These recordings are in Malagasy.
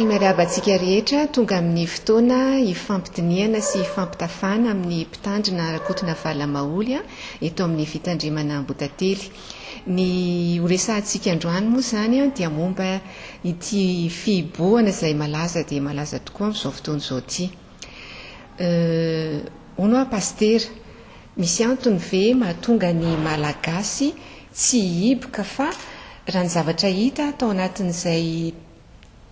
miarabantsika rehetra tonga amin'ny fotoana ifampidiniana sy ifampitafana amin'ny mpitandrina rakotona valamaoly eto amin'ny fitandrimana Ambotately. Ny horesantsika androany moa zany dia momba ity fiboana izay malaza dia malaza tokoa amin'izao fotoana izao ity. Hono pasteur, misy antony ve mahatonga ny malagasy tsy hiboka fa raha ny zavatra hita tao anatin'izay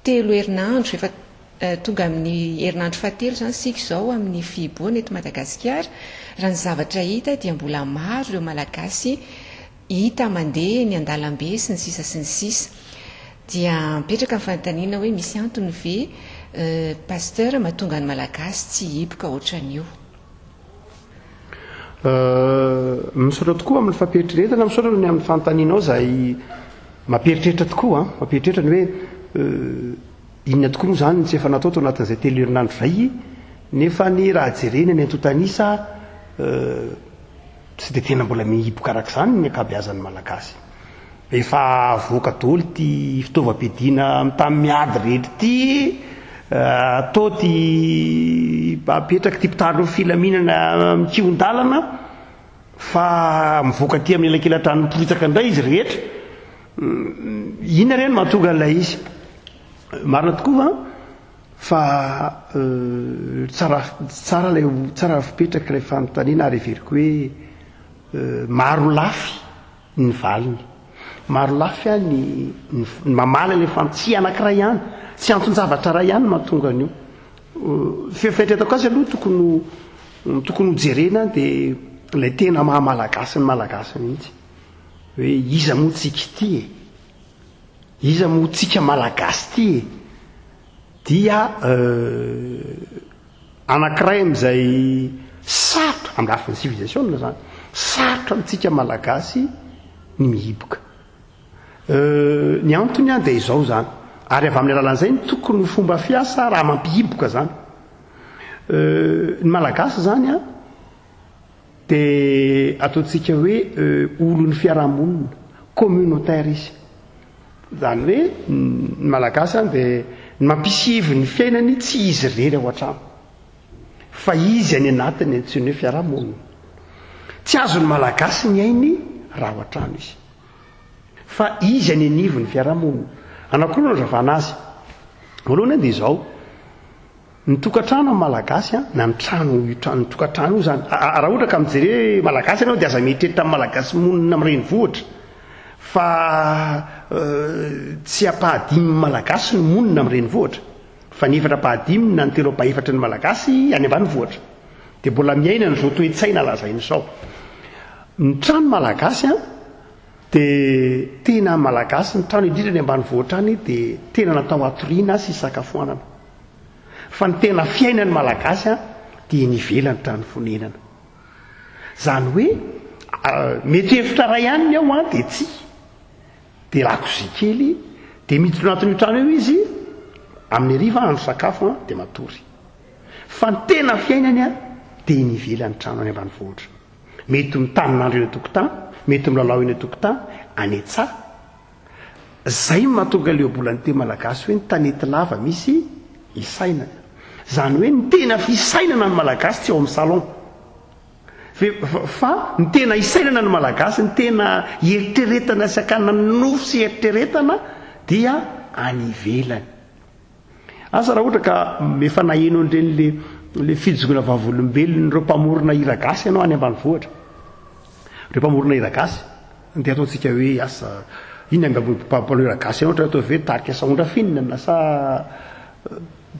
3 herinandro efa tonga amin'ny herinandro fahatelo zany sika izao amin'ny fiboana eto Madagasikara, raha ny zavatra hita dia mbola maro ireo malagasy hita mandeha ny andalam-be sy ny sisa sy ny sisa. Dia mipetraka ny fanontaniana hoe misy antony ve pasteur mahatonga ny malagasy tsy hiboka ohatran'io? Misaotra tokoa amin'ny fampieritrretana, misaotra ny amin'ny fanontanianao izay mampieritreritra tokoa, mampieritreritra ny hoe inona tokoa moa zany tsy efa natao tao anatin'izay 3 herinandro izay, nefa ny raha jerena ny antontanisa tsy dia tena mbola mihiboka araka izany ny ankabeazan'ny malagasy. Efa voaka daholo ty fitaovam-piadiana tamin'ny miady rehetra ty, atao ty apetraka ty mpitandro ny filaminana mikion-dalana, fa mivoaka ty amin'ny elakelan-trano miporitaka indray izy rehetra. Inona ireny mahatonga an'ilay izy? Marina tokoa fa tsara fipetraka ilay fanontaniana ary everiko hoe maro lafy ny valiny, maro lafy ny mamala ilay tsy anankiray ihany, tsy anton-javatra ray ihany mahatonga an'io. Fieritetako azy aloha tokony hojerena dia ilay tena mahamalagasy ny malagasy mihitsy hoe iza moa tsika ity e, iza moa tsika malagasy ity e, dia anankiray amin'izay sarotra amin'ny lafin'ny civilisation zany, sarotra amintsika malagasy ny mihiboka. Ny antony dia izao zany, ary avy amin'ny alalan'izay ny tokony fomba fiasa raha mampihiboka zany. Ny malagasy zany dia ataontsika hoe olon'ny fiarahamonina, communautaire izy. Zany hoe ny malagasy dia ny mampisivy ny fiainany tsy izy rery ao an-trano, fa izy any anatiny antsoina hoe fiarahamonina. Tsy azony malagasy ny ainy raha ao an-trano izy, fa izy any anivony fiarahamonina. Anakory no razavana azy? Voalohany dia izao, ny tokantrano amin'ny malagasy na ny tokantrano io zany, raha ohatra ka mijery malagasy ianao dia aza mieritreritra amin'ny malagasy monina amin'ny renivohitra, fa tsy apahadimy malagasy ny monina amin'ny renivohitra, fa ny 4-pahadimy na ny 3-pahefatra ny malagasy any ambanivohitra, dia mbola miaina n'izao toe-tsaina lazaina izao. Ny trano malagasy dia tena malagasy, ny trano indrindra ny ambanivohitra any dia tena natao atoriana sy isakafoanana, fa ny tena fiainany malagasy dia nivelany trano fonenana. Zany hoe mety hevitra ray ihany ny ao dia tsy, dia lakozia kely, dia miditra anatin'io trano eo izy amin'ny hariva andro sakafo dia matory, fa ny tena fiainany dia nivelany trano any ambanivohitra. Mety mitanon'andro eny an-tokotany, mety milalao eny an-tokotany, any an-tsaha. Zay mahatonga ilay ohabolan'ny teny malagasy hoe ny tanety lava misy isainana. Zany hoe ny tena fisainana ny malagasy tsy ao amin'ny salon, fa ny tena isainana ny malagasy, ny tena eritreretana sy akana nofo sy eritreretana dia any ivelany. Asa raha ohatra ka efa naheno an'ireny le fijogona vavolombelona ireo mpamorona hira gasy ianao any ambanivohitra, ireo mpamorona hira gasy dia ataontsika hoe asa inona mpamorona hira gasy ianao ohatra atao hoe tarika saondra finina sa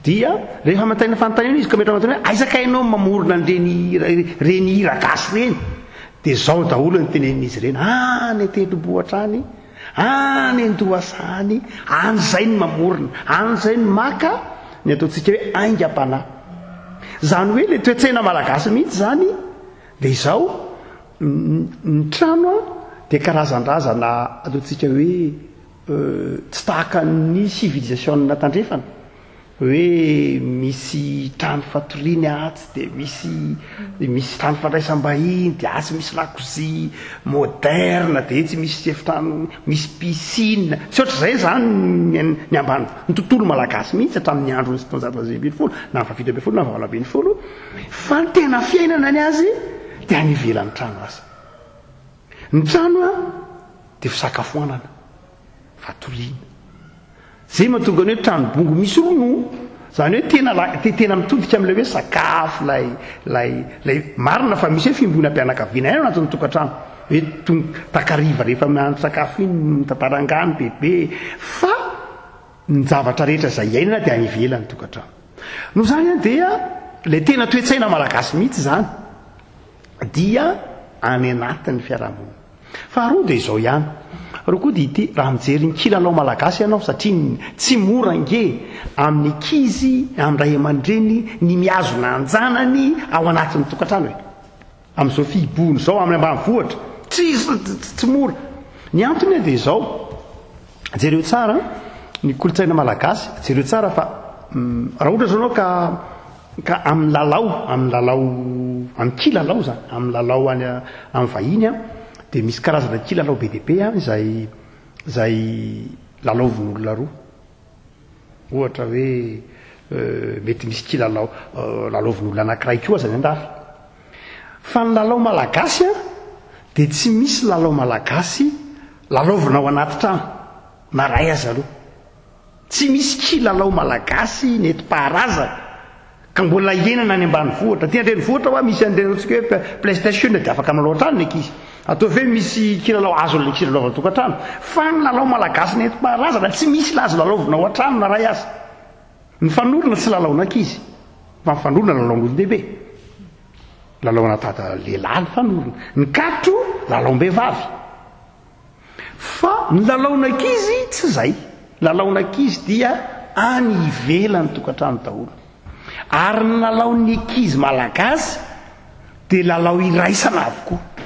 dia rehefa mantaina fanontaniana izy ka mety manontany hoe aisaka ianao mamorona reny hira gasy reny, dia zao daholo ny tenenin'izy ireny, any an-tendrombohitra any, any an-dohasany, anyzay ny mamorona, anyzay ny maka ny ataontsika hoe aingam-panahy. Zany hoe le toe-tsaina malagasy mihitsy zany dia izao, ny trano dia karazan-drazana ataontsika hoe tsy tahaka ny civilisation natandrefana, hoe misy trano fatoriana atsy de misy trano fandraisam-bahiny de atsy misy lakozia moderna de tsy misy efitrano misy piscine tsy oatra zay zany ny ambany ny tontolo malagasy mihitsy hatramin'ny andro ny sitonjato ambin'ny folo na fafito ambin'ny folo na valo ambin'ny folo fa ny tena fiainana ny azy de any ivelan'ny trano azy ny trano a de fisakafoanana fatoriana zay mahatonga ny hoe tranobongo misy rono zany hoe tena mitodika am'lay hoe sakafo lay marina fa misy hoe fimbona mpianakaviana ay anatin'ny tokantrano hoe takariva rehefa miandro sakafo iny tantarangano bebe fa ny zavatra rehetra zay iainana de any ivelany tokantrano no zany a dia lay tena toetsaina malagasy mihitsy zany dia any anatin'ny fiarahamonina faharoa de izao ihany ro koa de ity raha mijery ny kilalao malagasy ianao satria tsy mora nge amin'ny ankizy am'ray aman-dreny ny miazona anjanany ao anatin'ny tokantrano hoe am'izao fibony zao amin'ny ambanivohitra tsy mora ny antony de izao jereo tsara ny kolotsaina malagasy jereo tsara fa raha ohatra zao anao ka amin'ny lalao amin'ny kilalao zany amin'ny lalao any amin'ny vahiny a de misy karazana kilalao be deaibe a zay lalaovin'olona roa ohatra hoe mety misy kilalao lalaovin'olona anankiray koa zany andafy fa ny lalao malagasy a de tsy misy lalao malagasy lalaovinao anaty trano na ray aza aloha tsy misy kilalao malagasy netim-paharaza ka mbola ienana any ambanivohitra ty andrenivohitra hoa misy andrenantsika hoe playstation de afaka malao trano ny ankizy atao ve misy kilalao azo le kilalao tokantrano fa ny lalao malagasy netim-paharazana tsy misy lazo lalaovinao an-trano na ray azy ny fanorona tsy lalaon'ankizy fa ny fanorona lalaon'olon-dehibe lalaona tada lehilahy ny fanorona ny katro lalaom-behivavy fa ny lalaon'ankizy tsy zay lalaon'ankizy dia any ivelany tokantrano daholo ary ny lalaon'ny ankizy malagasy de lalao iraisana avokoa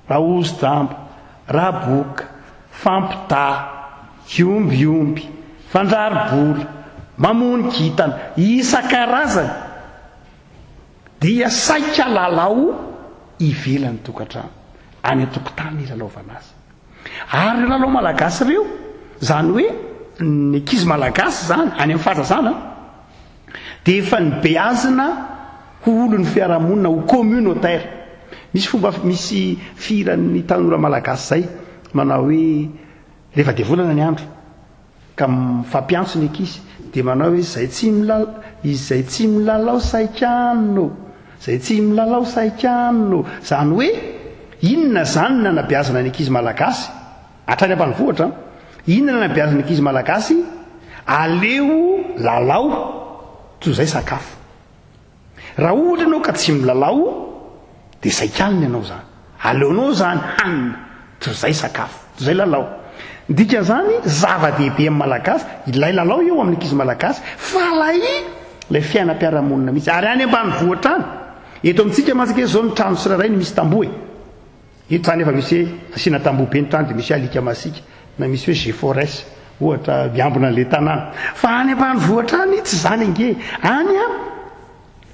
raozy jambo raboka fampita iombiomby fandrarobola mamony kitana isan-karazany dia saika lalao ivelany tokantrano any atokotany lalaovana azy ary lalao malagasy reo zany hoe ny ankizy malagasy zany any amin'ny fahazazana de efa ny beazina ho olon'ny fiarahamonina ho communautaire misy fomba misy firan'ny tanora malagasy zay manao hoe rehefa devolana ny andro ka mifampiantso ny ankizy de manao hoe izay tsy milalao saikano zay tsy milalao saikano zany hoe inona zany nanabeazana ny ankizy malagasy hatrany ambanivohitra inona nanabeazana ny ankizy malagasy aleo lalao toy zay sakafo raha ohatra ianao ka tsy milalao de saikaniny ianao zany aleonao zany hanina toy zay sakafo toy zay lalao ndika zany zava-dehibe amin'ny malagasy ilay lalao eo amin'ny ankizy malagasy fa lay fiainam-piarahamonina mihitsy ary any ambanivohitra any eto amintsika masika zao ny trano tsirairay ny misy tamboho eto zany efa misy hoe asiana tamboho be ny trano de misy alika masika na misy hoe G4S ohatra miambona an'le tanàna fa any ambanivohitra any tsy zany ange any a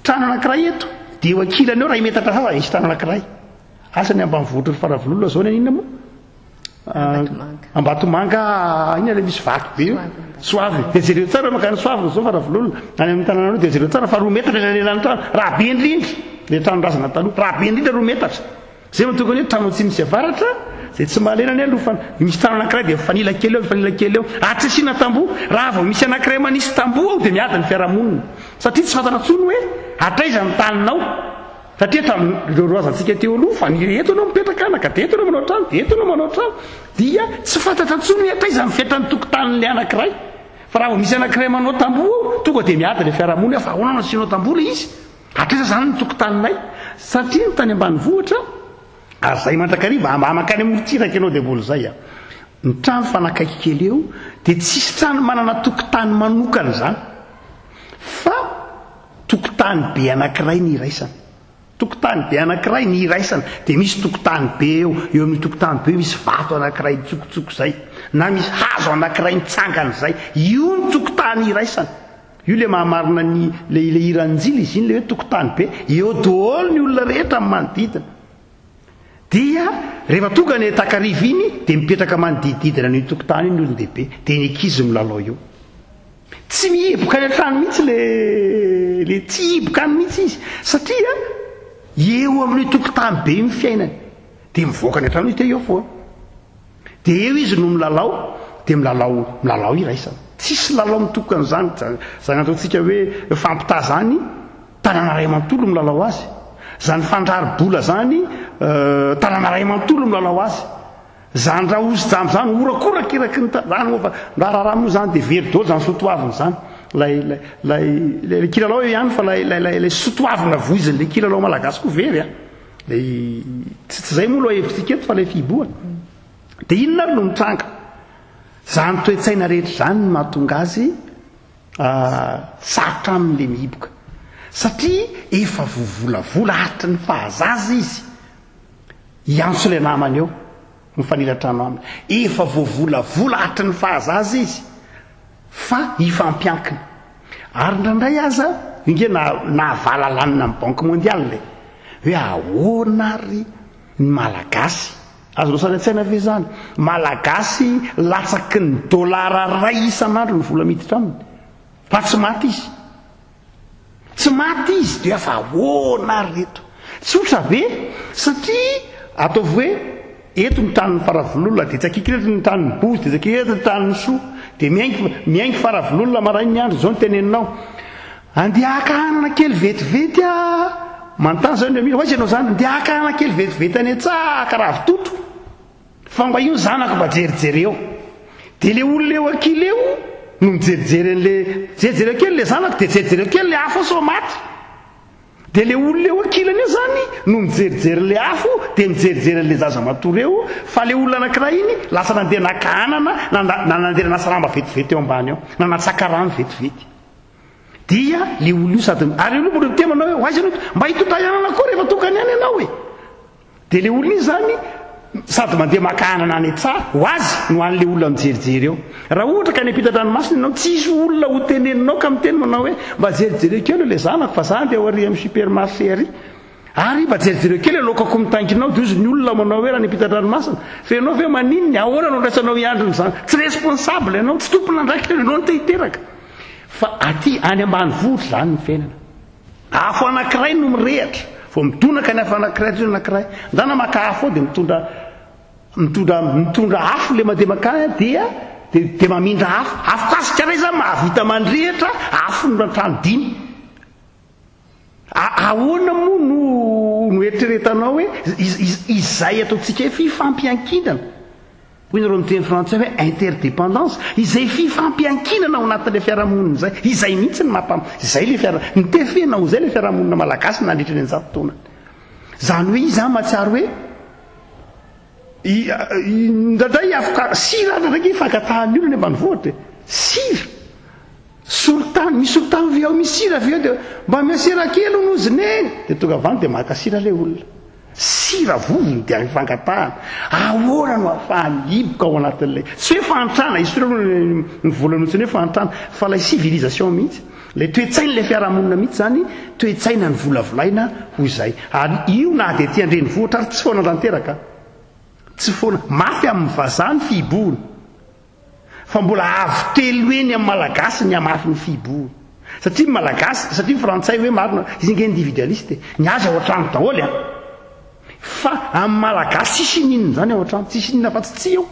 trano anankiray eto de eo ankilany eo ray metatra sasa misy trano anankiray asany ambanivohitra faravololona zao ny aninona moa Ambatomanga iny le misy vato be soavy de jereo tsara makany soavy zao faravololona any amin'ny tanàna de jereo tsara fa 2 metatra ny lelan'ny trano raha be indrindra le trano razana taloha raha be indrindra 2 metatra zay mahatonga hoe trano tsy misy avaratra zay tsy mahalena ny alofana misy trano anankiray de fanila kely eo atry asiana tamboho raha vao misy anankiray manisy tamboho ao de miady ny fiarahamonina satria tsy fantana tsony hoe atraiza ny taninao satria tamin'ireo roazantsika teo aloha fa eto anao mipetraka anaka de eto anao manao trano de eto anao manao trano dia tsy fantatra tsony hoe atraiza ny fiatran'ny tokotanin'le anankiray fa raha vao misy anankiray manao tamboho tonga de miady le fiarahamonina fa ahoana no asianao tamboho le izy atraiza zany ny tokotaninay satria ny tany ambanivohitra ary zay mandrakariva amakany amoritsiraka ianao de mbola zay a ny trano fanakaiky kely eo de tsisy trano manana tokotany manokana zany fa tokotany be anankiray ny iraisana tokotany be anankiray ny iraisana dia misy tokotany be eo amin'ny tokotany be misy vato anankiray nitsokotsoko zay na misy hazo anankiray nitsangana zay io ny tokotany iraisana io le mahamarina le iranjila izy iny le hoe tokotany be eo daholo ny olona rehetra amin'ny manodidina dia rehefa tonga ny takariva iny dia mipetraka manodididina ny tokotany iny olon-dehibe dia ny ankizy milalao eo tsy mihiboka any an-trano mihitsy le tsy hiboka any mihitsy izy satria eo amin'ny tokotany be ny fiainany dia mivoaka any an-trano izy dia eo foana dia eo izy no milalao dia milalao iraisana tsisy lalao mitoko an'izany zany ataontsika hoe fampitazany tanàna ray amanontolo milalao azy zany fandrarobola zany tanàna ray amanontolo milalao azy zany raha ozy-jamo zany orakorakiraky zany fa raha moa zany dia very daholo zany sotoavina zany lay kilalao eo ihany fa lay sotoavina voiziny le kilalao malagasy koa very tsy zay moa loha hevitsika eto fa lay fiboana dia inona ary no mitranga zany toe-tsaina rehetra zany no mahatonga azy sarotra amin'le mihiboka satria efa vovolavola hatry ny fahazaza izy iantso ilay namany eo mifaniratrano aminy efa voavolavola hatry ny fahazaza izy fa ifampiankina ary ndraindray aza inge nahavala lanina amin'ny banque mondiale hoe ahoana ary ny malagasy azo losany an-tsaina ve zany malagasy latsaky ny dolara ray isan'andro ny vola miditra aminy fa tsy maty izy dia fa ahoana ary reto tsotra be satria ataovy hoe eto ny tanin'ny faravololona dia tsakiky reto ny tanin'ny bozy dia tsakiky reto ny tanin'ny soa dia miaingy faravololona marainy ny andro zao ny teneninao andeaka hanana kely vetivety manontany zao ny hoaizy ianao zany ndeaka hanana kely vetivety any an-tsaka raha vitotro fa mba io zanako mba jerijery eo dia le olona eo akila eo no mijerijery an'le jerijery kely le zanako dia jerijery kely le afo so maty dia le olona eo akilany eo zany no mijerijery le afo dia mijerijery an'le zaza matory eo fa le olona anankiray iny lasa nandeha nakahanana na nandeha nasaramba vetivety eo ambany eo na natsaka rano vetivety dia le olona io sady ary olo mbola temanao hoe hoaizy anao mba hitotahanana koa rehefa tokany any ianao e dia le olona io zany sady mandeha makahanana any tsara ho azy no an'le olona mijerijery eo raha ohatra ka ny ampita-dranomasina ianao tsisy olona ho teneninao ka miteny manao hoe mba jerijery kely le zanako fa za ndeha ho ary amin'ny supermarché ary mba jerijery kely alokako mitankinao dia izy ny olona manao hoe raha ny ampita-dranomasina fa ianao ve maninony ahoana no ndraisanao iandrony zany tsy responsable ianao tsy tompona ndraiky ianao no tehiteraka fa aty any ambany vohitra zany ny fiainana afo anankiray no mirehatra vao midonaka ny afo anankiray ty anankiray ndana maka afo ao dia mitondra afo le mandeha makany dia mamindra afo kasika ray zany mahavita mandrehatra afo nratranodiny ahoana moa no eritreretanao hoe izay ataontsika hoe fifampiankinana hoy nareo miteny frantsay hoe interdépendance izay fifampiankinana ao anatin'le fiarahamonina zay izay mihitsy ny zay le nitefena ho zay le fiarahamonina malagasy nandritra ny anjato taonany zany hoe izy zany mahatsiaro hoe ndraindray afaka sira ndraiky ifankatahany olo ny ambanivohitra sira solotany misy solotany ve ao misy sira ve ao dia mba miasira kely onoziny eny dia tonga avany dia maka sira le olona sira vovony dia ifankatahana ahoana no ahafahany hiboka ao anatin'lay tsy hoe fantrana izy ny volanotsiny hoe fantrana fa lay civilisation mihitsy lay toe-tsaina lay fiarahamonina mihitsy zany toe-tsaina ny volavolaina ho izay ary io na dia ty andreny vohatra ary tsy foana tanteraka tsy foana mafy amin'ny vazany fihiboana fa mbola avo telo eny amin'ny malagasy ny amafy ny fihiboana satria malagasy satria frantsay hoe marina izy inge individualiste ny azy ao an-trano daholo fa amin'ny malagasy tsisy ninona zany ao an-trano tsisy ninona fa tsy eo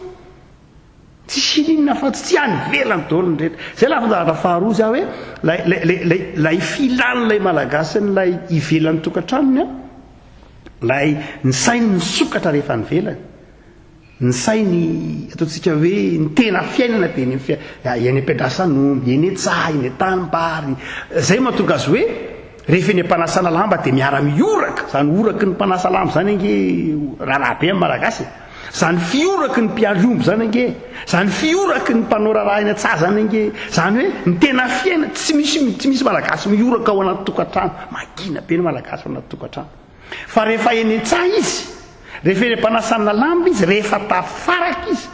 tsisy ninona fa tsy any velany daholo ny rehetra zay lafa faharoa za hoe lay filan'lay malagasy nylay ivelan'ny tokantranony lay ny sainy misokatra rehefa ny velany ny sainy ataontsika hoe ny tena fiainana dia eny ampiadrasan'omby eny tsaha eny tanimbary zay mahatonga azy hoe rehefa eny ampanasana lamba dia miara-mioraka zany oraky ny mpanasa lamba zany ange raharaha be amin'ny malagasy zany fioraky ny mpialomby zany ange zany fioraky ny mpanao raharaha eny an-tsaha zany ange zany hoe ny tena fiaina tsy misy malagasy mioraka ao anaty tokantrano magina be ny malagasy ao anaty tokantrano fa rehefa eny tsaha izy rehefa eny mpanasana lamba izy rehefa tafaraka izy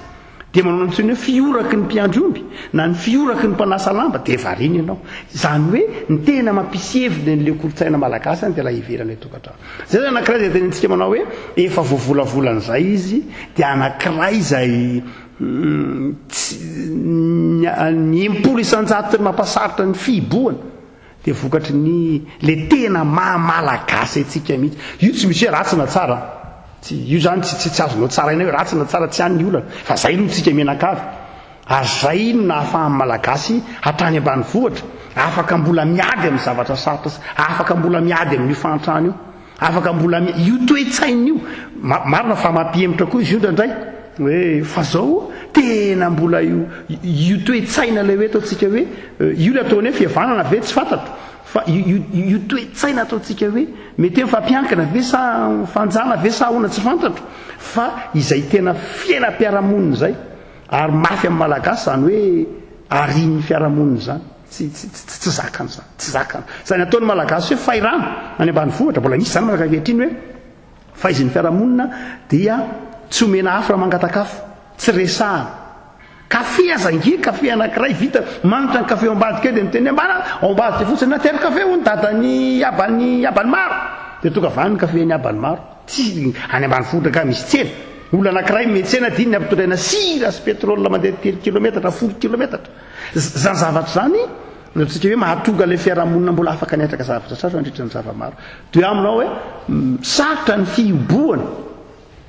dia manao antsony hoe fioraky ny mpiandromby na ny fioraky ny mpanasa lamba dia variny ianao izany hoe ny tena mampisiheviny n'le kolotsaina malagasy any dia laha iverana etokantrano zay zany anankiray zay tenentsika manao hoe efa voavolavolanaizay izy dia anankiray izay ny impolo isanjato ny mampasarotra ny fihiboana dia vokatry ny le tena mamalagasy atsika mihitsy io tsy misy hoe ratsina tsara io zany tsy azonao tsara ina hoe ratsina tsara tsy hany olana fa zay no tsika menakavy ary zay no nahafahan'ny malagasy hatrany ambany vohatra afaka mbola miady amin'ny zavatra sarotra afaka mbola miady amin'ny fantrano io afaka mbola io toe-tsaina io marina fa mampihemitra koa izy io ndraindray hoe fa zao tena mbola io toe-tsaina le hoe ataotsika hoe io le ataony hoe fihavanana ve tsy fantatro fa io toe-tsaina ataotsika hoe mety hoe fampiankina ve sa fanjana ve sa ahoana tsy fantatro fa izay tena fiainam-piarahamonina zay ary mafy amin'ny malagasy zany hoe arian'ny fiarahamonina zany tsy zakany zany tsy zakany zany ataony malagasy hoe fairana any ambany vohatra mbola misy zany manaka ankehitriny hoe faizin'ny fiarahamonina dia tsy omena afra mangatakafo tsy resahana kafe azangia kafe anankiray vita manitra ny kafe ao ambadika dia miteny ambana ao ambadika fotsiny natero kafe ho ny dadany abany maro dia toka vany kafe ny abany maro tsy any ambany vohitra ka misy tsena olona anankiray metsena dia ny ampitondraina sira sy pétrole mandeha 3 kilometatra 10 kilometatra zany zavatra zany natsika hoe mahatonga le fiarahamonina mbola afaka niatraka zavatra satra andritra ny zavamaro dia aminao hoe sarotra ny fihiboana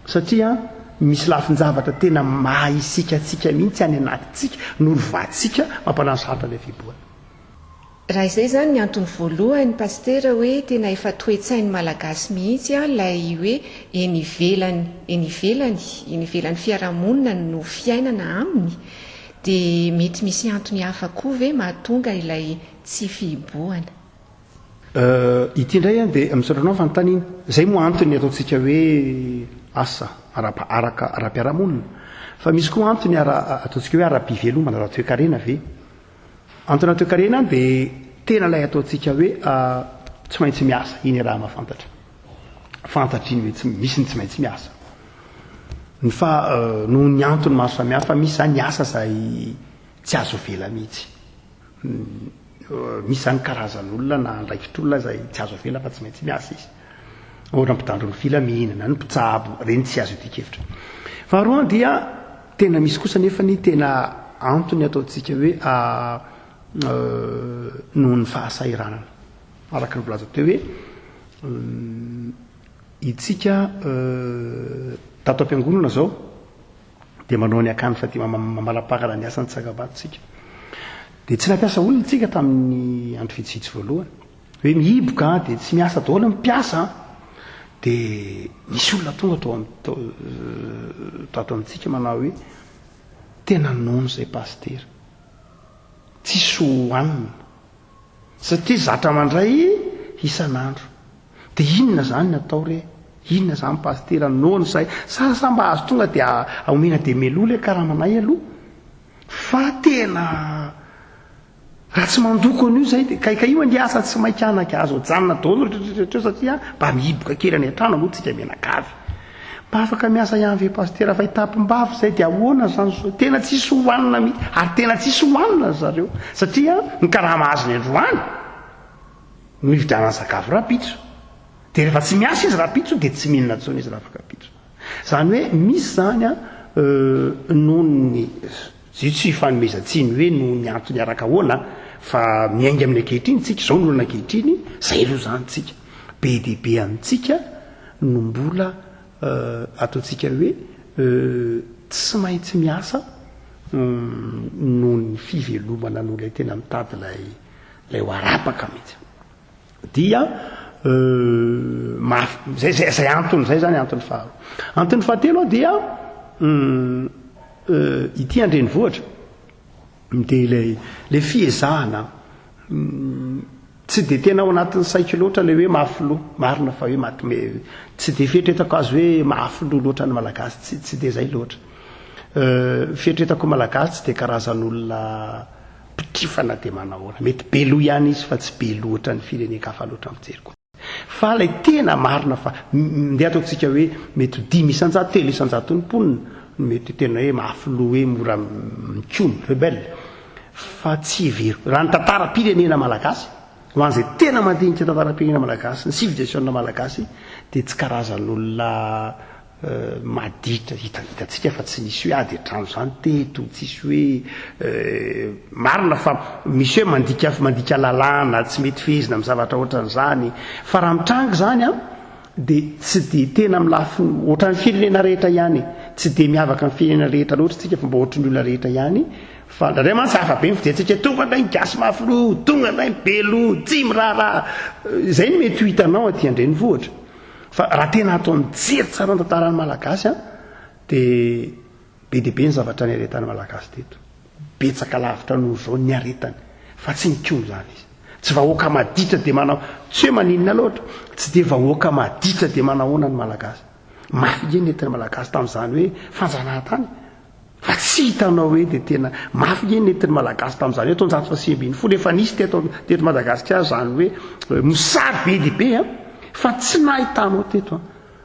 satria misy lafin-javatra tena mahaisika atsika mihitsy any anatytsika norovatsika mampanano sarotra le fihiboana raha izay zany ny antony voalohany pastera hoe tena efa toe-tsainy malagasy mihitsy a lay hoe eny ivelany fiarahamonina no fiainana aminy dia mety misy antony hafa koa ve mahatonga ilay tsy fihiboana ity indray a dia misotranao fanontaniana zay moa antony ataotsika hoe asa araka ara-piarahamonina fa misy koa antony ataotsika hoe ara-pivelomana raha toe-karena ve antony toe-karena dia tena lay ataotsika hoe tsy maintsy miasa iny raha mahafantatra fantatra iny hoe misy ny tsy maintsy miasa fa noho ny antony maro samihafa misy zany asa zay tsy azo vela mihitsy misy zany karazan'olona na ndraikitr'olona zay tsy azo vela fa tsy maintsy miasa izy ohatra mpitandro ny filaminana ny mpitsabo reny tsy azo itikevitra faharoa dia tena misy kosa nefa ny tena antony ataotsika hoe noho ny fahasairanana araka ny volaza teo hoe itsika tato am-piangonana zao dia manao ny akany fa dia mamalapakana ny asany tsakabatsika dia tsy nampiasa olona tsika tamin'ny andro fitsitsy voalohany hoe mihiboka dia tsy miasa daholo mipiasa dia misy olona tonga tato amintsika manao hoe tena nono zay pastera tsisy hohanina satria zatra mandray isan'andro dia inona zany natao re inona zany pastera nono zay sasa mba azo tonga dia aomena dia melole karahamanay aloha fa tena raha tsy mandoko an'io zay dia kaikaio ny asa tsy maikanaka azo ajanona daholo rehetrarehetra satria mba mihiboka kely any an-trano aloha tsika menakavy mba afaka miasa ihany ve pastera fa hitapim-bavy zay dia ahoana zany tena tsisy hohanina mihitsy ary tena tsisy hohanina zareo satria ny karaha mahazo ny androany mividianany sakafo rapitso dia rehefa tsy miasa izy rapitso dia tsy mihinana tsony izy rafaka pitso zany hoe misy zany a noho ny tsy fanomezantsiny hoe noho ny antony araka ahoana fa miainga amin'ny ankehitriny tsika zao ny olona ankehitriny zay aloha zany tsika be dehibe amintsika no mbola ataotsika hoe tsy maintsy miasa noho ny fivelomana noho lay tena mitady lay ho arapaka mihitsy dia zay antony zay zany antony faharoa antony fahatelo dia ity andreny vohatra dia le fiezahana tsy dia tena ao anatin'ny saiko loatra le hoe mafiloha marina fa hoe tsy dia fihetretako azy hoe mafiloha loatra ny malagasy tsy dia zay loatra fihetretako malagasy tsy dia karazan'olona mpitrifana dia manahoana mety be loha ihany izy fa tsy be loatra ny fireneka hafa loatra mijeriko fa lay tena marina fa ndeha ataontsika hoe mety 10 telo isanjato ny mponina mety tena hoe mahafilo hoe mora mikono rebelle fa tsy very raha ny tantara-pirenena malagasy ho an'izay tena mandinika tantara-pirenena malagasy ny civilisation malagasy dia tsy karazan'olona maditra hitatsika fa tsy misy hoe ady atrano zany teto tsisy hoe marina fa misy hoe mandika lalàna tsy mety fehezina amin'ny zavatra ohatran'izany fa raha mitrango zany a dia tsy dia tena milafy ohatran'ny firenena rehetra ihany tsy dia miavaka amin'ny firenena rehetra loatra tsika fa mba ohatran'ny olona rehetra ihany fa ndray mantsy hafa be mifidiantsika tonga ndray ny gasy mafilo tonga ndray ny belo tsy miraharaha izay no mety ho hitanao aty andray ny vohatra fa raha tena atao mijery tsara ny tantarany malagasy a dia be dia be ny zavatra ny aretany malagasy teto betsaka lavitra noho zao ny aretany fa tsy mikono zany izy tsy vahoaka maditra dia manao tsy hoe maninona loatra tsy dia vahoaka maditra dia manahoana ny malagasy mafy ge ny entiny malagasy tamin'izany hoe fanjanahantany fa tsy hitanao hoe dia tena mafy ge ny entiny malagasy tamin'izany hoe taonjato fa sembiny folo efa nisy teto Madagasikara zany hoe mosary be dia be a fa tsy nahitanao teto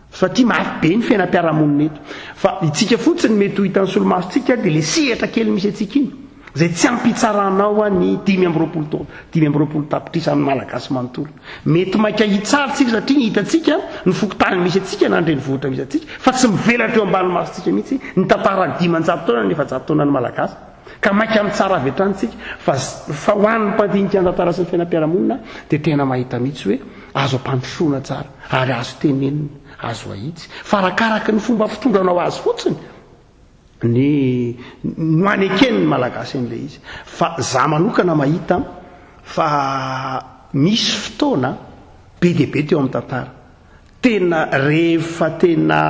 fa tia mafy be ny fiainam-piarahamonina eto fa itsika fotsiny mety ho hitan'ny solomasontsika dia le sehatra kely misy atsika iny zay tsy ampitsaranao ny 10 tapitrisa amin'ny malagasy manontolo mety maika hitsara tsika satria ny hitatsika ny fokotany misy atsika na ndre ny vohatra misy atsika fa tsy mivelatra eo ambany masontsika mihitsy ny tantara 10 taona ny 7 taona ny malagasy ka maika mitsara avy atranytsika fa ho an'ny mpandinika ny tantara sy ny fiainam-piarahamonina dia tena mahita mihitsy hoe azo ampandrosoana tsara ary azo tenenina azo ahitsy fa arakaraka ny fomba fitondranao azy fotsiny ny noany ekeny ny malagasy an'ilay izy fa za manokana mahita fa misy fotoana be dia be teo amin'ny tantara tena rehefa tena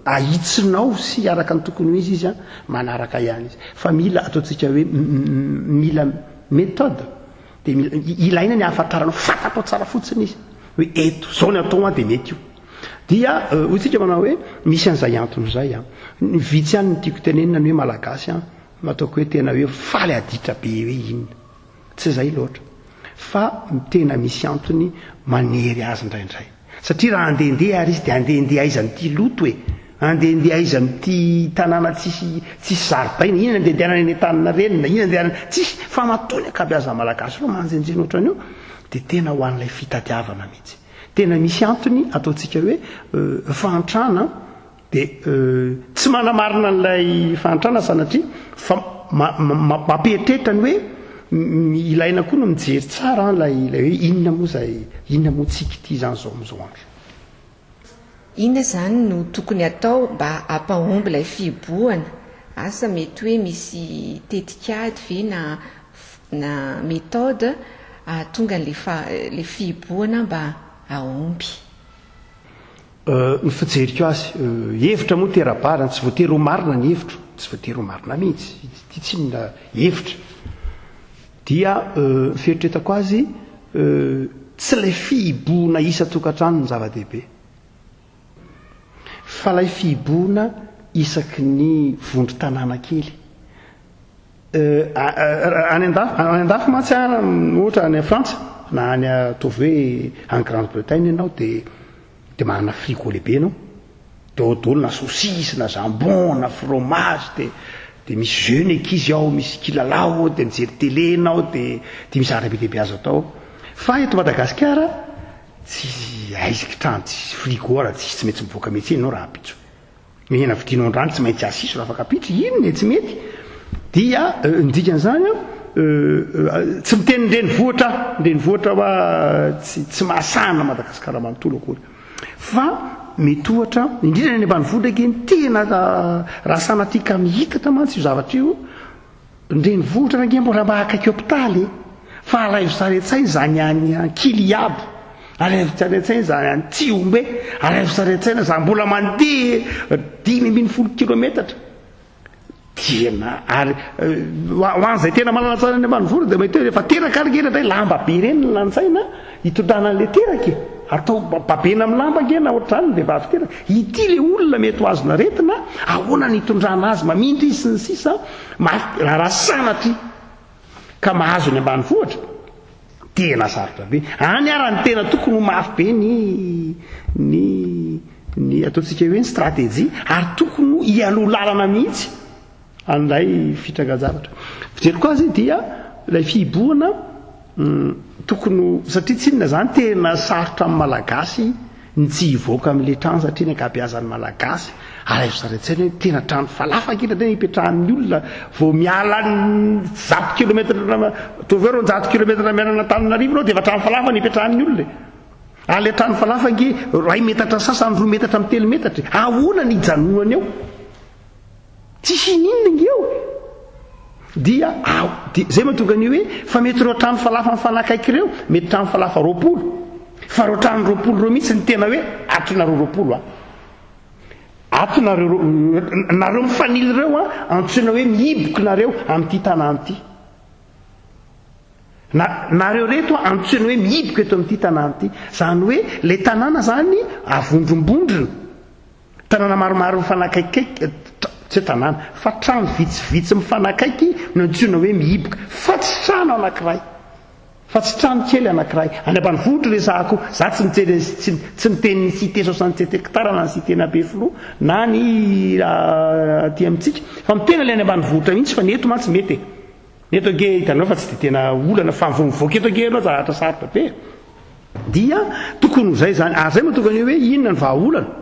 ahitsinao sy araka ny tokony ho izy a manaraka ihany izy fa mila ataontsika hoe mila méthode dia ilaina ny ahafantaranao fantatao tsara fotsiny izy hoe eto zao ny atao a dia mety io dia hotsika manao hoe misy an'izay antony izay a ny vitsy ihany ny tiako tenenina ny hoe malagasy a mataoko hoe tena hoe faly aditra be hoe inona tsy izay loatra fa tena misy antony manery azy indraindray satria raha andehandeha ary izy dia andehandeha aiza n'ity loto hoe andehandeha aiza n'ity tanàna tsisy zaridaina ina andehandehanany eny tanana renina ina andehanany tsisy fa matony akabeazana malagasy ro manjenjeny ohatran'io dia tena ho an'ilay fitadiavana mihitsy tena misy antony ataontsika hoe fahantrana dia tsy manamarina an'ilay fahantrana sanatria fa mampieritreritra ny hoe ilaina koa no mijery tsara lay hoe inona moa tsika ity zany zao amin'izao andro inona zany no tokony atao mba hampahomby ilay fibohana asa mety hoe misy tetikady ve na méthode tonga le fibohana mba ahomby ny fijeriko azy hevitra moa tera-barana tsy voatery ho marina ny hevitro tsy voatery ho marina mihitsy ty tsy na hevitra dia fieritretako azy tsy ilay fibohana isa tokantrano ny zava-dehibe fa ilay fibohana isaky ny vondro tanàna kely any andafy mantsy ohatra any Frantsa na any ataovy hoe any Grande-Bretagne ianao dia manana frigo lehibe ianao dia odolo na saucisse na jambon na fromage dia misy jeune ekizy ao misy kilalao dia mijery télé ianao dia misy arabe lehibe azo atao fa eto Madagasikara tsy aiziky trano tsy frigo raha tsy maintsy mivoaka mihitsy ianao raha apitso mihena vidinao andrano tsy maintsy asiso raha afaka apitso inona tsy mety dia ndikan'izany tsy miteny ndreny vohatra hoa tsy mahasana Madagasikara manontolo akory fa mety ohatra indrindra ny ambanivohitra keny tena raha sanatika mihitatra mantsy io zavatra io ndreny vohitra nange mbola mba akaiky hôpitaly fa alaivo saretsainy zany any Kiliabo alaivo saretsainy zany any Tsiombe alaivo saretsaina zany mbola mandeha 10 kilometatra tena ary ho an'izay tena manana tsara ny ambanivohitra dia mahita efa teraka arigena ndray lamba be ireny ny lantsaina hitondrana an'ilay teraka atao babena amin'ny lamba ngena ohatrany dia vavy teraka ity le olona mety ho azona retina ahoana ny hitondrana azy mamindry izy sy ny sisa raha sanatry ka mahazo ny ambanivohitra tena sarotra be any arany tena tokony ho mafy be ny ataontsika hoe ny stratéjia ary tokony ialoha lalana mihitsy an'ilay fitrangan-javatra fijery koa azy dia ilay fihiboana tokony satria tsy inona zany tena sarotra amin'ny malagasy ny tsy hivoaka amin'le trano satria ny ankabeazan'ny malagasy ary azosaretsaina hoe tena trano falafakina tena hipetrahan'ny olona vao miala 100 kilomètre toveo 100 kilomètre miarana Antananarivo anao dia efa trano falafa ny hipetrahan'ny olona ary le trano falafange 2 metatra sasany 2 metatra amin'ny 3 metatra ahoana ny hijanonany eo tsy hininona eo dia zay mahatonga ny hoe fa mety reo trano falafa mifanakaiky ireo mety trano falafa 20 fa reo trano 20 reo mihitsy ny tena hoe atonareo 20 atonareo nareo mifanily ireo antsoina hoe mihiboky nareo amin'ity tanàn'ity nareo reto antsoina hoe mihiboka eto amin'ity tanàn'ity zany hoe le tanàna zany avondrombondrona tanàna maromaro mifanakaikaiky tsy tanàna fa trano vitsivitsy mifanakaiky no antsoina hoe mihiboka fa tsy trano anankiray fa tsy trano kely anankiray any ambanivohitra resahako za tsy niteny cité 67 hectare na ny cité-na Befilo na ny aty amintsika fa mitena le any ambanivohitra mihitsy fa ny eto mantsy mety neto age hitanao fa tsy dia tena olana fa mivoavoaka eto age anao zahatra sarotra be dia tokony zay zany ary zay mahatonga ny hoe inona ny vahaolana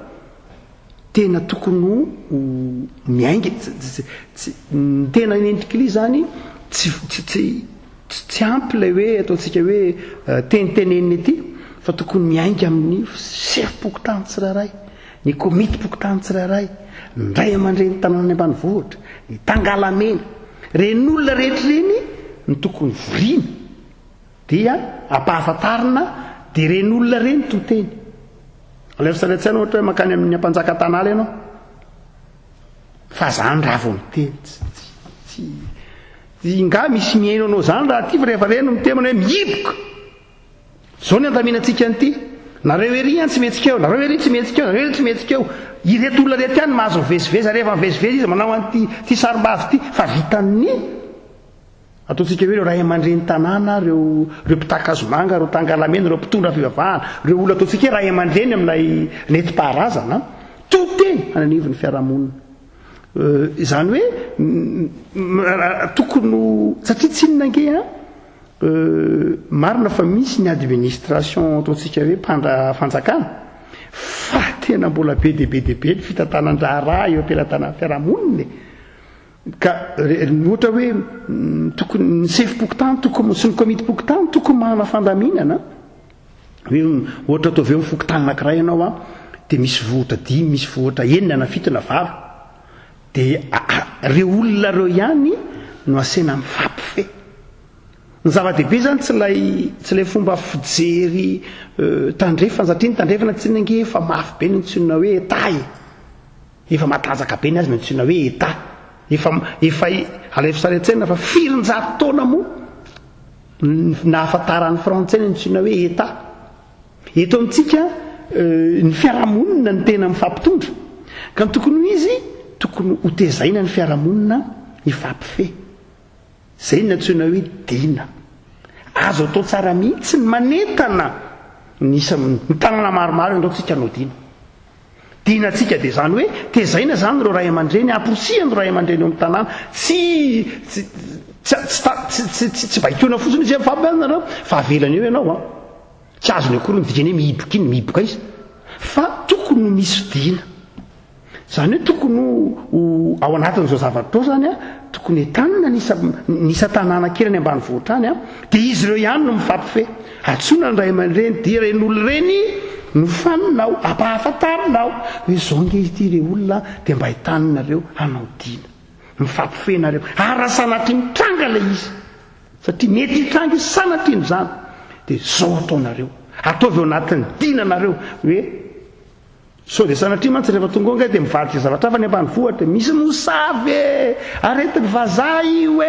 tena tokony miainga tena nendrik'ili zany tsy ampy ilay hoe ataontsika hoe teniteneniny ety fa tokony miainga amin'ny sefim-pokotany tsirairay ny komity-pokotany tsirairay ny ray aman-dreny tanàna ambanivohitra ny tangalamena ren'olona rehetra reny ny tokony voriana dia ampahafantarina dia ren'olona reny toteny alefasaretsaina ohatra hoe makany amin'ny ampanjaka tanàla ianao fa zany raha vao miteny nga misy miaino anao zany raha ty fa rehefa reno mitemana hoe mihiboka zao ny andaminantsika an'ity nareo ery any tsy metsikeo nareo ery tsy metsikeo nareo ery tsy metsikeo ireto olona reto ihany mahazo mivezivezy rehefa mivezivezy izy manao an'ty sarim-bavy ty fa vitan'ny ataontsika hoe reo ray aman-dreny tanàna reo mpitakazo-manga reo tangalamena reo mpitondra fivavahana reo olona ataontsika hoe ray aman-dreny amin'ilay neti-paharazana toteny ananivon'ny fiarahamonina zany hoe tokony satria tsy inona ange marina fa misy ny administration ataontsika hoe fanjakana fa tena mbola be deaibe ny fitantanan-draharaha eo ampelantanan'ny fiarahamonina ka ohatra hoe tokony ny sefim-pokotany tokony sy ny komity-pokotany tokony manana fandaminana hoe ohatra atao aveo mifokotany anankiray ianao dia misy vohatra 10 misy vohatra 9 na 7 na 8 dia reo olona reo ihany no asena mifampifeh ny zava-dehibe zany tsy lay fomba fijery tandrefana satria ny tandrefana tsy nange efa mafy be ny antsoina hoe eta efa matanjaka be ny azy ny antsoina hoe eta efa alefasaretsaina fa 400 taona moa nahafantaran'ny frantsay ny antsoina hoe eta eto amintsika ny fiarahamonina ny tena mifampitondra ka ny tokony izy tokony hotezaina ny fiarahamonina hifampifeh zay ny antsoina hoe dina azo atao tsara mihitsy ny manentana ny tanàna maromaro andaontsika anao dina atsika dia zany hoe tezaina zany reo ray aman-dreny amposihany ray aman-dreny eo amin'ny tanàna tsy baikona fotsiny izy fampianareo fa avelany eo ianao tsy azony akory midikany hoe mihiboka iny mihiboka izy fa tokony no misy dina zany hoe tokony ao anatin'izao zavatra zany tokony etanina nisa tanàna kely any ambanivohitra any dia izy ireo ihany no mifampifeh atsona ny ray aman-dreny dia ren'olona reny no faninao ampahafantarinao hoe zao nge ity re olona dia mba hitanina anao dina mifampifehnareo ary sanatry mitranga ilay izy satria mety hitranga izy sanatry ny zany dia zao ataonareo ataovy eo anatin'ny dina nareo hoe so dia sanatria mantsy rehefa tonga nga dia mivarotra zavatra fa ny ambanivohitra misy mosavy aretiny vazaha io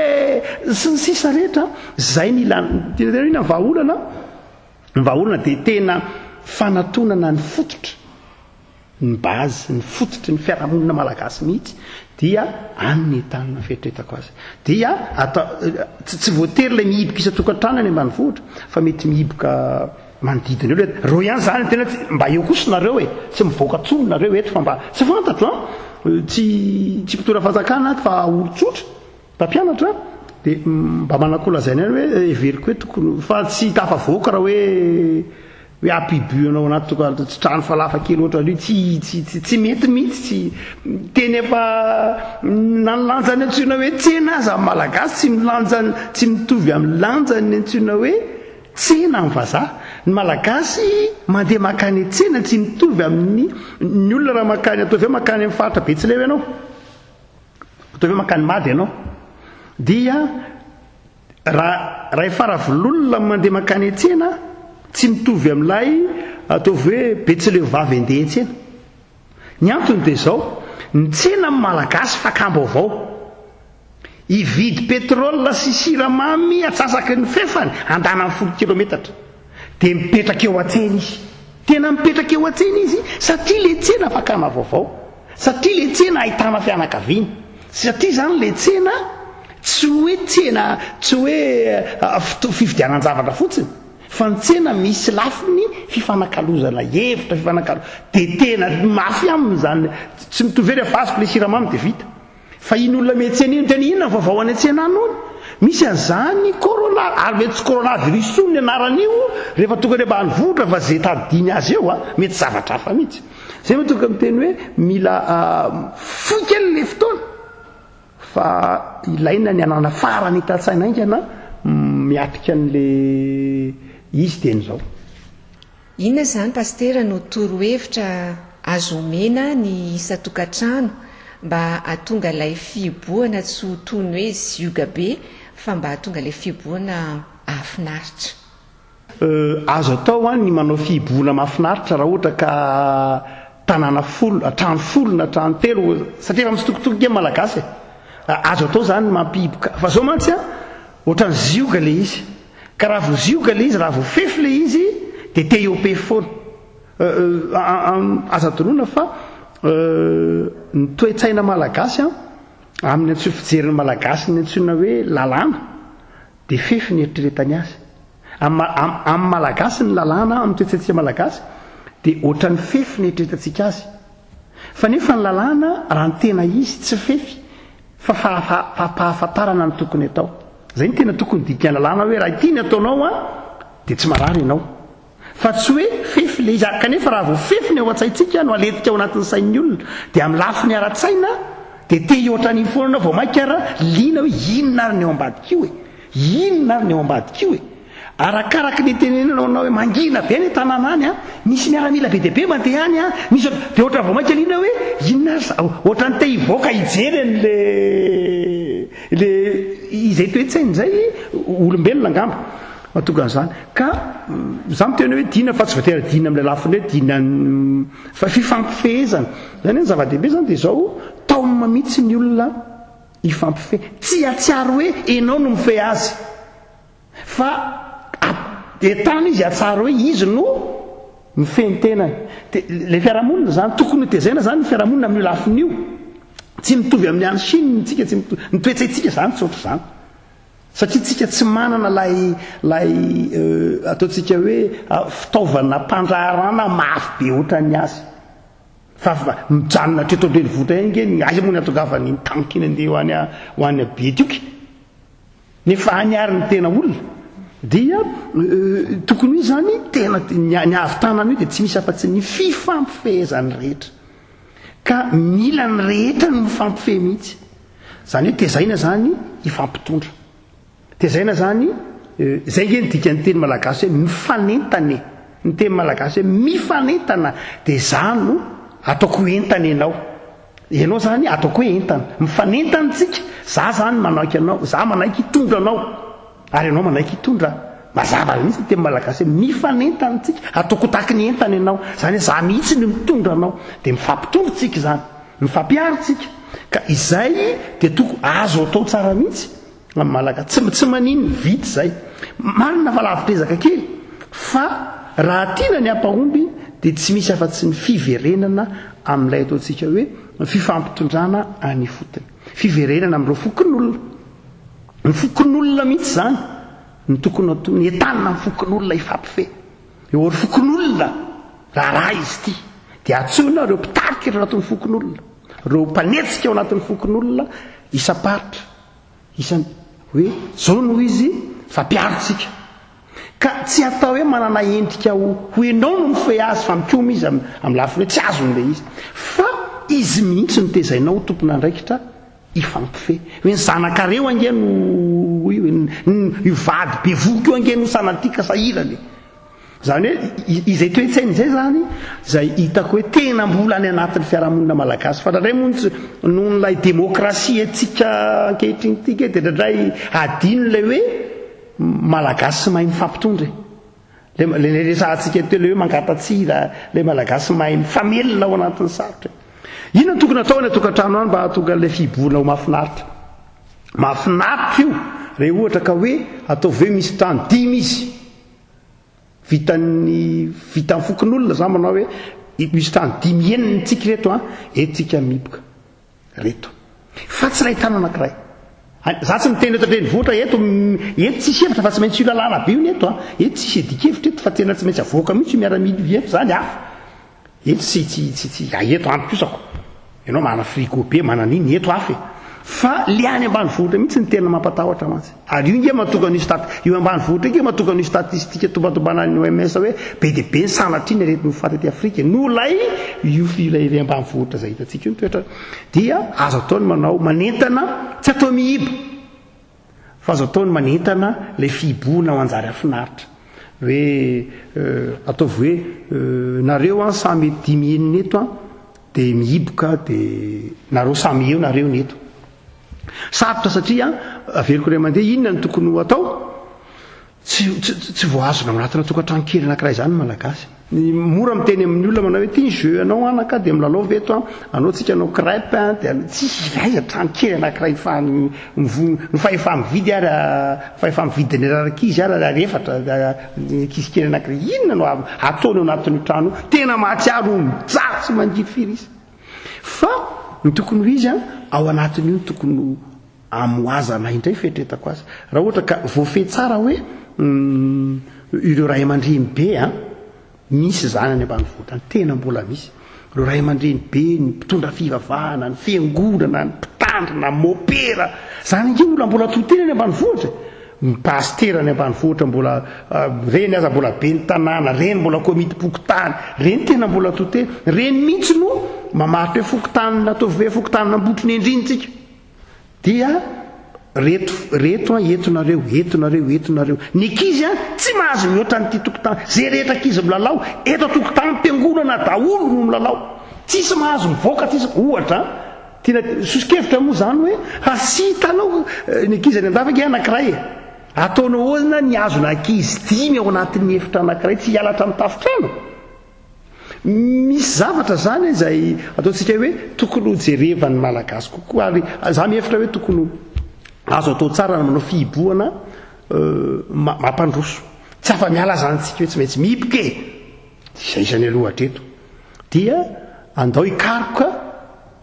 sy ny sisa rehetra zay ny ilana ina vahaolana dia tena fanatonana ny fototra ny bazy ny fototry ny fiarahamonina malagasy mihitsy dia amin'ny tanina fetretako azy dia tsy voatery ilay mihiboka isa-tokantrano any ambanivohitra fa mety mihiboka manodidina eo reo ihany zany tena mba eo kosonareo tsy mivoaka tsononareo eto fa mba tsy fantatro tsy mpitora fanjakana fa olotsotra mpampianatra dia mba manakolazany any hoe everiko hoe tokony fa tsy tafavoaka raha hoe ampibuanao anaty tsy trano falafa kely ohatra ny tsy mety mihitsy teny efa nalanjany antsona hoe tsena aza amin'ny malagasy tsy milanjany tsy mitovy amin'ny lanjany antsona hoe tsena amin'ny vazaha ny malagasy mandeha makany tsena tsy mitovy amin'ny ny olona raha makany atao hoe makany amin'ny faritra Betsileo ianao atao hoe makany mady ianao dia raha faravololona mandeha makany tsena tsy mitovy amin'ilay atao hoe Betsileo vavy andeha tsena ny antony dia izao ny tsena amin'ny malagasy fakambo avao ividy petrôla sy siramamy atsasaky ny fefany andana amin'ny 10 kilometatra dia mipetraka eo an-tsena izy tena mipetraka eo an-tsena izy satria le tsena fakana vaovao satria le tsena ahitana fianakaviana satria zany le tsena tsy hoe tsena tsy hoe fividianan-javatra fotsiny fa ny tsena misy lafiny fifanakalozana hevitra dia tena mafy aminy zany tsy mitovy ery avazoko le siramamy dia vita fa iny olona metsena iny tena inona vaovao any an-tsena anony misy an'izany corona ary mety tsy coronavirus ny anaran'io rehefa tonga ny ambanivohitra fa zay tadiny azy eo mety zavatra hafa mihitsy zay matonga miteny hoe mila foy kely le fotoana fa ilaina ny anana farany hitan-tsaina aingana miatrika an'le izy tenyzao inona zany pastera no torohevitra azo omena ny isa-tokantrano mba hatonga ilay fiboana tsy ho tony hoe zioga be fa mba hatonga ilay fiboana afinaritra azo atao ny manao fiboana mahafinaritra raha ohatra ka tanàna folo trano folo na trano telo satria efa misitokotoko ke malagasy azo atao zany mampihiboka fa zao mantsy ohatrany zioga le izy ka raha vo zioga le izy raha vo fefy le izy dia te eope foana aza toroana fa ny toe-tsaina malagasy amin'ny antsoa fijeriny malagasy ny antsoina hoe lalàna dia fefy ny eritreretany azy amin'ny malagasy ny lalàna amin'ny toe-tsaintsika malagasy dia ohatran'ny fefy ny eritreretantsika azy fa nefa ny lalàna raha ny tena izy tsy fefy fa fahafantarana ny tokony atao zay ny tena tokony dikany lalàna hoe raha ity ny ataonao dia tsy marary ianao fa tsy hoe fefy le izy kanefa raha vo fefy ny ao an-tsaintsika no aletika ao anatin'ny sain'ny olona dia amin'ny lafiny ara-tsaina dia te ohatran'iny foana vao mainka liana hoe inona ary ny eo ambadik'io inona ary ny eo ambadik'io arakaraky ny tenenanao anao hoe mangina be ny tanàna any misy miaramila be deabe mandeha any misy dia ohatra vao mainka liana hoe inona ary ohatrany te hivoaka hijery le izay toe-tsainy zay olombelona angamba mahatonga an'izany ka za mitena hoe dina fa tsy voatera dina amin'ilay lafiny hoe dina fa fifampifehezana zany hoe ny zava-dehibe zany dia izao taoma mihitsy ny olona hifampifehy tsy atsiaro hoe enao no mifehy azy fa etana izy atsara hoe izy no mifehy ny tenany dia le fiarahamonina zany tokony hotezaina zany ny fiarahamonina amin'io lafin'io tsy mitovy amin'ny any Chine tsika tsy mitovy ny toe-tsaintsika zany tsy ohatry zany satria tsika tsy manana lay ataontsika hoe fitaovana mpandraharana mafy be ohatran'ny azy fa mijanona treto andrenivohitra ingeny aiza moa ny atongavany tankiny andeha ho any Betioky nefa anyary ny tena olona dia tokony hoe zany tena ny avitanana io dia tsy misy afa-tsy ny fifampifehezany rehetra ka mila ny rehetra no mifampifehy mihitsy zany hoe tezaina zany hifampitondra tezaina zany zay nge ny dika ny teny malagasy hoe mifanentane ny teny malagasy hoe mifanentana dia zany no ataoko entana ianao zany ataoko hoe entana mifanentantsika za zany manaiky anao za manaiky hitondra anao ary ianao manaiky hitondra mazava mihitsy ny teny malagasy hoe mifanentantsika ataoko tahaky ny entana ianao zany hoe za mihitsy no mitondra anao dia mifampitondra tsika zany mifampiaritsika ka izay dia toko azo atao tsara mihitsy amin'ny malagasy tsy manino vity zay marina fa lavitrezaka kely fa raha tiana ny ampahomby dia tsy misy afa-tsy ny fiverenana amin'ilay ataontsika hoe fifampitondrana any fotony, fiverenana amin'ireo fokon'olona. Ny fokon'olona mihitsy zany ny tokony ny entanina ny fokon'olona ifampifeh. Eo ary fokon'olona raha izy ity dia atsoina ireo mpitarika ireo anatin'ny fokon'olona, ireo mpanetsika ao anatin'ny fokon'olona isam-paritra, isany hoe zao no izy fampiaritsika. Ka tsy atao hoe manana endrika ho enao no mifehy azy fa mikoma izy amin'ny lafiny hoe tsy azon'ilay izy, fa izy mihitsy no tezainao ho tompona andraikitra ifampifeh. Hoe ny zanakareo ange no io vady be voky io ange no sanatika sahirany. Zany hoe izay toe-tsainy izay zany izay hitako hoe tena mbola any anatin'ny fiarahamonina malagasy. Fa ndray montsy noho n'ilay demokrasia antsika ankehitriny tika dia ndray adino ilay hoe malagasy sy mahay mifampitondra. Le resantsika teo le hoe mangatatsira, le malagasy mahay mifamelona ao anatin'ny sarotra. Inona no tokony atao ny atokantrano any mba hahatonga an'ilay fiborona ho mahafinaritra? Mahafinaritra io reha ohatra ka hoe ataovy hoe misy trano 5 izy vitan'ny fokon'olona zany manao hoe misy trano 5 enina tsika reto etsika miboka reto, fa tsy raha hitano anankiray. Za tsy miteny eto an-drenivohitra eto tsisy hevitra fa tsy maintsy lalàna be io ny eto eto tsisy edikevitra eto fa tena tsy maintsy avoaka mihitsy miara-mily eto zany hafa eto tsy eto ampikosako ianao mana frigo be mana niny eto hafa fa le any ambanivohitra mihitsy ny tena mampatahotra mantsy. Ary io nge mahatonga ny io ambanivohitra nge mahatonga ny statistika tombatombana ny OMS hoe be dia be ny sanatry ny arety nofaty aty Afrika no lay io ilay ambanivohitra zay hitantsika io ny toetra. Dia azo ataony manao manentana, tsy atao mihiba fa azo ataony manentana ilay fihiboana ho anjary afinaritra hoe ataovy hoe nareo samy 5 enina eto dia mihiboka dia nareo samy eo nareo ny eto. Sarotra satria averiko ray mandeha inona ny tokony ho atao tsy voazona manatina tokantrano kely anankiray zany malagasy. Mora miteny amin'ny olona manao hoe tia jeu anao anaka dia milalao veto anao tsika anao crêpe dia tsy raiza trano kely anankiray fa efa mividy ary fa efa mividiny rarakizy ary efatra kizy kely anankiray. Inona no ataony ao anatin'io trano tena mahatsiaro mijaly sy manjiry firy izy. Fa ny tokony ho izy ao anatin'io tokony amoazana indray fetretako azy. Raha ohatra ka voafehy tsara hoe ireo ray aman-dreny be misy zany any ambanivohitra tena mbola misy ireo ray aman-dreny be ny mpitondra fivavahana, ny fiangonana, ny mpitandrina, mopera zany nge olona mbola totena any ambanivohitra. Pastera any ambanivohitra mbola reny aza mbola be ny tanàna, reny mbola komity pokotany, reny tena mbola totena, reny mihitsy no mamaritra hoe fokotany ataovy hoe fokotany nambotry ny endrinitsika dia reto entonareo ny ankizy tsy mahazo mihoatra nyity tokotany. Zay rehetra ankizy milalao eto tokotany mpiangonana daholo no milalao, tsisy mahazo mivoaka tsisy ohatra tena sosikevitra moa zany hoe hasitanao ny ankizy any andafaka anankiray ataonao oana ny azona ankizy 5 ao anatin'ny efitra anankiray tsy hialatra amin'ny tafitrano. Misy zavatra zany izay ataontsika hoe tokony ho jerevany malagasy kokoa ary za mihefitra hoe tokony azo atao tsara na manao fihiboana mampandroso tsy afa miala zanytsika hoe tsy maintsy mihiboka izay isany alohatra eto dia andao hikaroka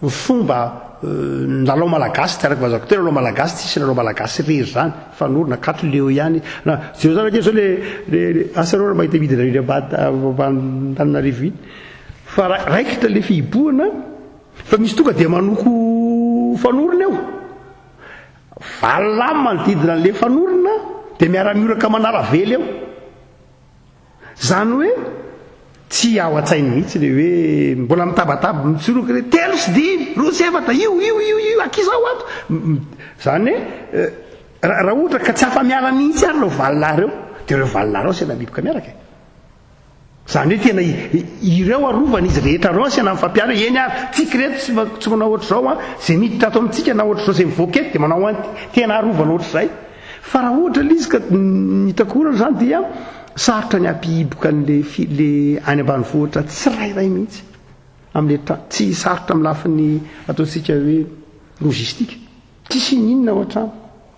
ny fomba ny lalao malagasy tsy araka vazako tena lalao malagasy tsisy lalao malagasy rery zany fanorona kato leo ihany zao zany ake zao le asareo mahita midina reny ambanintananarivo iny fa raikitra le fihiboana fa misy tonga dia manoko fanorona eo valina manodidina an'le fanorona dia miara-mioraka manaravely eo zany hoe tsy ao an-tsainy mihitsy le hoe mbola mitabataba mitsoroka le 3 sy 5 roa sy 7 io akizao ato zany hoe raha ohatra ka tsy afa miala mihitsy ary reo valinareo dia reo valinareo sy anabiboka miaraka zany hoe tena ireo arovana izy rehetra reo sy anamifampiana eny ary tsika reto tsy manao ohatra zao zay miditra ato amintsika na ohatra zao zay mivoaka eto dia manao tena arovana ohatra zay. Fa raha ohatra lizy ka nitakorana zany dia sarotra ny ampihiboka le any ambanivohitra tsy rairay mihitsy amin'le tsy sarotra amin'ny lafiny ataontsika hoe logistika tsisy ninona ohatrano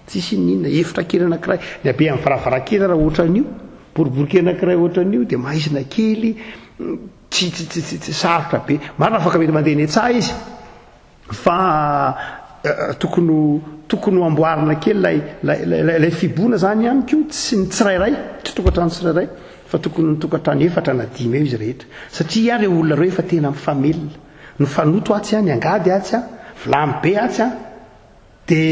tsisy ninona efitra kely anankiray ny abe amin'ny faravarakely raha ohatran'io boribory kely anankiray ohatran'io dia maizina kely tsy sarotra be marina afaka mety mandeha ny an-tsaha izy fa tokony amboarina kely lay fiboana zany ihany ko tsy ny tsirairay tsy tokantrano tsirairay fa tokony nytokantrano efatra na 5 eo izy rehetra satria ary olona reo efa tena mifamelona no fanoto atsy a ny angady atsy a vilamy be atsy a de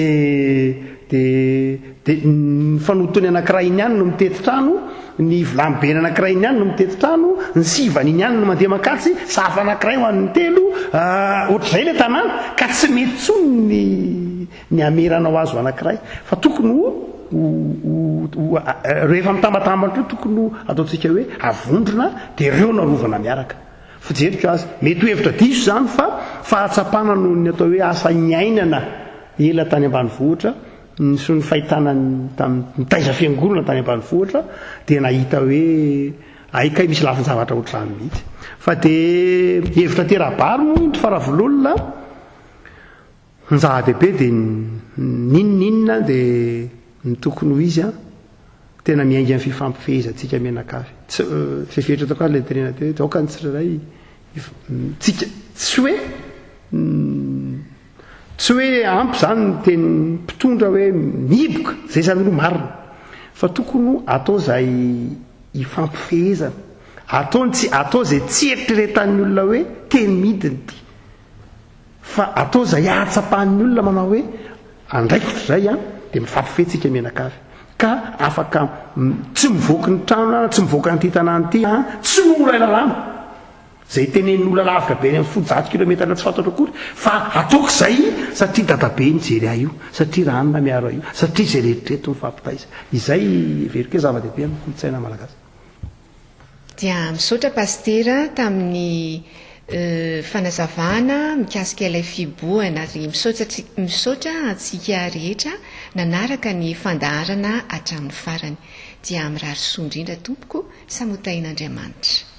ny fanotony anankiray iny ihany no mitety trano ny vilamy be anankiray iny ihany no mitety trano ny sivany iny ihany no mandeha makatsy safa anankiray ho an'ny telo ohatr'izay le tanàna ka tsy mety tsony ny ameranao azo anankiray fa tokony rehefa mitambatambatra io tokony ataontsika hoe avondrona de reo narovana miaraka fijeriko azy mety ho hevitra diso zany fa fahatsapana no ny atao hoe asa nyainana ela tany ambanivohitra so ny fahitana mitaiza fiangonana tany ambanivohitra dia nahita hoe aikay misy lafin-zavatra ohatr'izany mihitsy fa dia hevitra terabary moa ny faravololona ny zava-dehibe dia ninninna dia ny tokony ho izy a tena miainga amin'ny fifampifehezantsika menakavy tsy fietra tao ka le tenena teo aoka ny tsirairay tsika tsy hoe ampy zany ny teny mpitondra hoe miboka zay zany no marina fa tokony atao zay ifampifehezana atao zay tsy eritreretan'ny olona hoe teny midiny ty fa atao zay ahatsapahan'ny olona manao hoe andraikitra zay a dia mifampifehtsika menakavy ka afaka tsy mivoaka ny trano tsy mivoaka nyty tanàny ty tsy mora lalàna zay tenen'olona lavitra be 100 kilomètre tsy fantatra akory fa ataoko zay satria dadabe nijery ahy io satria ranona miaro ahy io satria zay rehetrireto mifampitaiza izay veriko hoe zava-dehibe amin'ny kolotsaina malagasy dia misaotra pastera tamin'ny fanazavana mikasika ilay fiboana ary misaotra atsika rehetra nanaraka ny fandaharana hatramin'ny farany dia mirary soa indrindra tompoko samotain'Andriamanitra